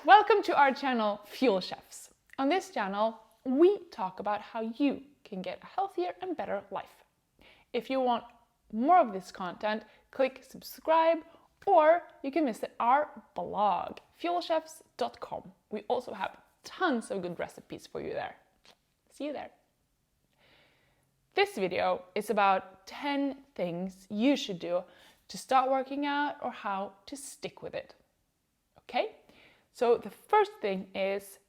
Welcome to our channel, Fuel Chefs. On this channel, we talk about how you can get a healthier and better life. If you want more of this content, click subscribe, or you can visit our blog, fuelchefs.com. We also have tons of good recipes for you there. See you there. This video is about 10 things you should do to start working out or how to stick with it. Okay? So the first thing is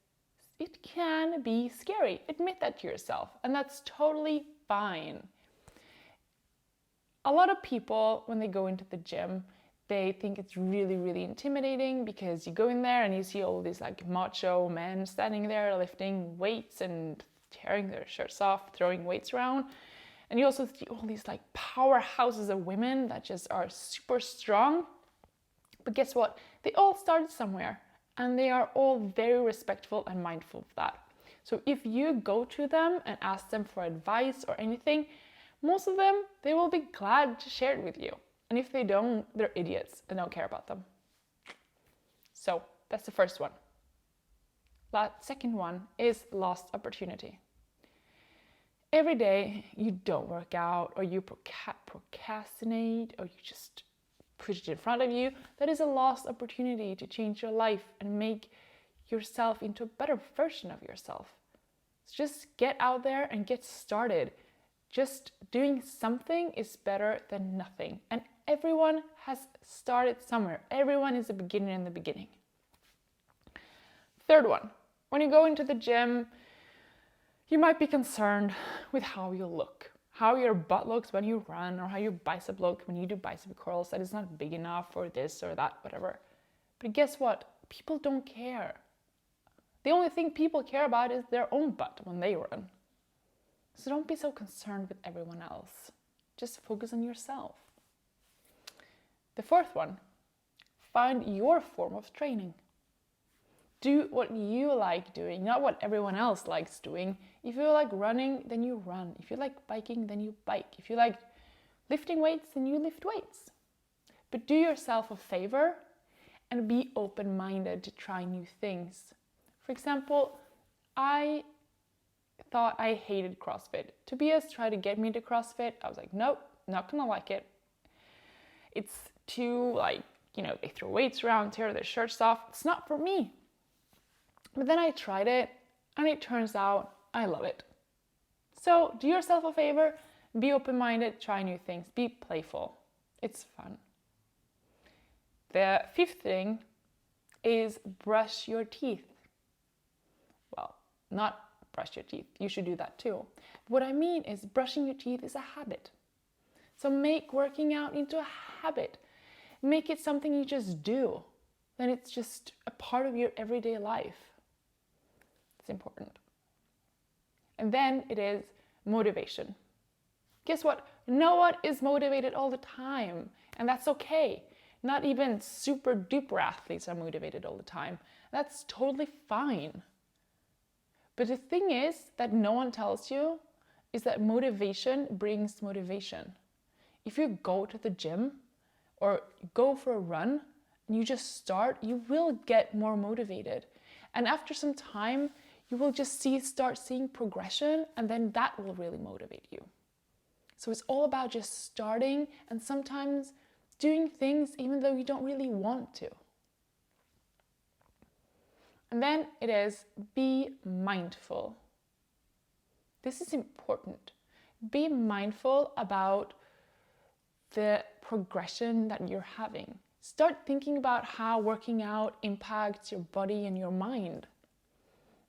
it can be scary. Admit that to yourself, and that's totally fine. A lot of people, when they go into the gym, they think it's really, really intimidating because you go in there and you see all these like macho men standing there lifting weights and tearing their shirts off, throwing weights around. And you also see all these like powerhouses of women that just are super strong. But guess what? They all started somewhere and they are all very respectful and mindful of that. So if you go to them and ask them for advice or anything, most of them, they will be glad to share it with you. And if they don't, they're idiots and don't care about them. So that's the first one. Second one is lost opportunity. Every day you don't work out or you procrastinate or you just put it in front of you, that is a lost opportunity to change your life and make yourself into a better version of yourself. So just get out there and get started. Just doing something is better than nothing. And everyone has started somewhere. Everyone is a beginner in the beginning. Third one, when you go into the gym, you might be concerned with how you look, how your butt looks when you run, or how your bicep looks when you do bicep curls, that it's not big enough or this or that, whatever. But guess what? People don't care. The only thing people care about is their own butt when they run. So don't be so concerned with everyone else. Just focus on yourself. The fourth one, find your form of training. Do what you like doing, not what everyone else likes doing. If you like running, then you run. If you like biking, then you bike. If you like lifting weights, then you lift weights. But do yourself a favor and be open-minded to try new things. For example, I thought I hated CrossFit. Tobias tried to get me to CrossFit. I was like, nope, not gonna like it. It's too they throw weights around, tear their shirts off. It's not for me. But then I tried it and it turns out I love it. So do yourself a favor, be open-minded, try new things, be playful. It's fun. The fifth thing is brush your teeth. Well, not brush your teeth. You should do that too. What I mean is brushing your teeth is a habit. So make working out into a habit. Make it something you just do. Then it's just a part of your everyday life. It's important. And then it is motivation. Guess what? No one is motivated all the time. And that's okay. Not even super duper athletes are motivated all the time. That's totally fine. But the thing is that no one tells you is that motivation brings motivation. If you go to the gym or go for a run and you just start, you will get more motivated. And after some time, you will just start seeing progression, and then that will really motivate you. So it's all about just starting and sometimes doing things even though you don't really want to. And then it is be mindful. This is important. Be mindful about the progression that you're having. Start thinking about how working out impacts your body and your mind.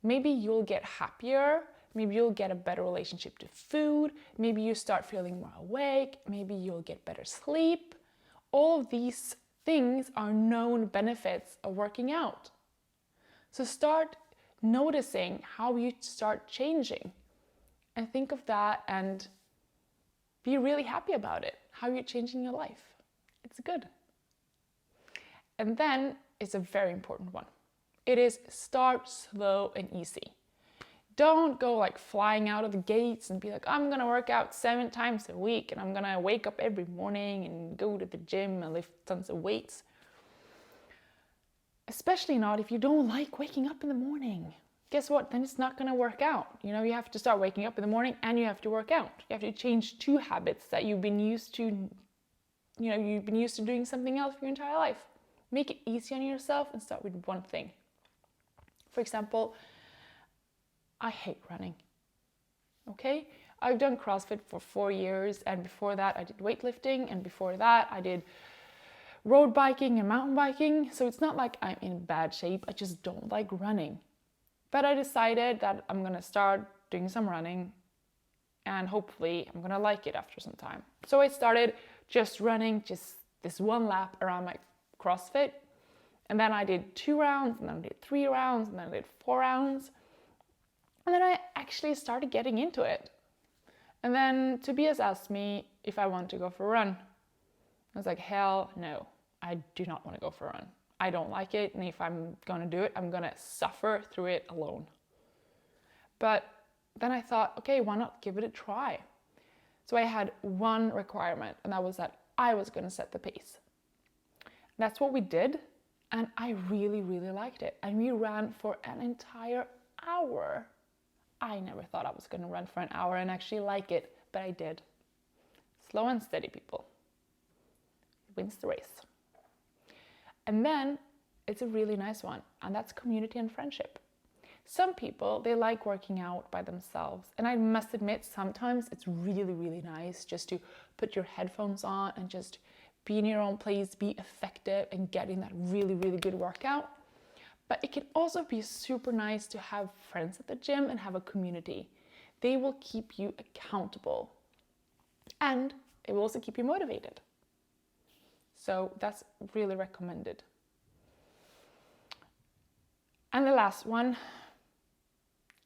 Maybe you'll get happier. Maybe you'll get a better relationship to food. Maybe you start feeling more awake. Maybe you'll get better sleep. All of these things are known benefits of working out. So start noticing how you start changing and think of that and be really happy about it, how you're changing your life. It's good. And then it's a very important one. It is start slow and easy. Don't go like flying out of the gates and be like, I'm gonna work out 7 times a week and I'm gonna wake up every morning and go to the gym and lift tons of weights. Especially not if you don't like waking up in the morning. Guess what? Then it's not going to work out. You know, you have to start waking up in the morning and you have to work out. You have to change 2 habits that you've been used to, you've been used to doing something else for your entire life. Make it easy on yourself and start with one thing. For example, I hate running. Okay? I've done CrossFit for 4 years, and before that I did weightlifting, and before that I did road biking and mountain biking. So it's not like I'm in bad shape. I just don't like running. But I decided that I'm going to start doing some running, and hopefully I'm going to like it after some time. So I started just running just this 1 lap around my CrossFit. And then I did 2 rounds, and then I did 3 rounds, and then I did 4 rounds. And then I actually started getting into it. And then Tobias asked me if I want to go for a run. I was like, hell no, I do not want to go for a run. I don't like it, and if I'm going to do it, I'm going to suffer through it alone. But then I thought, okay, why not give it a try? So I had one requirement, and that was that I was going to set the pace. That's what we did, and I really, really liked it. And we ran for an entire hour. I never thought I was going to run for an hour and actually like it, but I did. Slow and steady, people. Wins the race. And then it's a really nice one, and that's community and friendship. Some people, they like working out by themselves, and I must admit sometimes it's really, really nice just to put your headphones on and just be in your own place, be effective and getting that really, really good workout. But it can also be super nice to have friends at the gym and have a community. They will keep you accountable, and it will also keep you motivated. So that's really recommended. And the last one,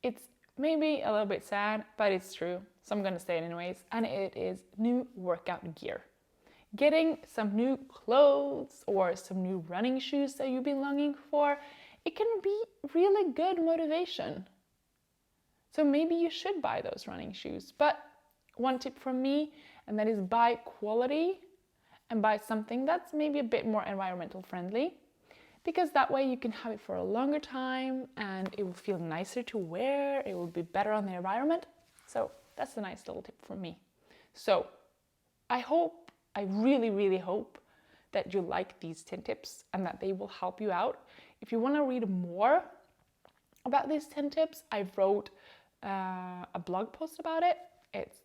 it's maybe a little bit sad, but it's true. So I'm going to say it anyways. And it is new workout gear. Getting some new clothes or some new running shoes that you've been longing for, it can be really good motivation. So maybe you should buy those running shoes. But one tip from me, and that is buy quality and buy something that's maybe a bit more environmental friendly, because that way you can have it for a longer time and it will feel nicer to wear, it will be better on the environment. So that's a nice little tip from me. So I really, really hope that you like these 10 tips and that they will help you out. If you want to read more about these 10 tips, I wrote a blog post about it.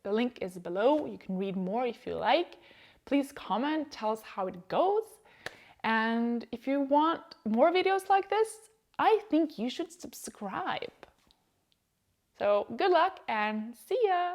The link is below. You can read more if you like. Please comment, tell us how it goes. And if you want more videos like this, I think you should subscribe. So good luck and see ya!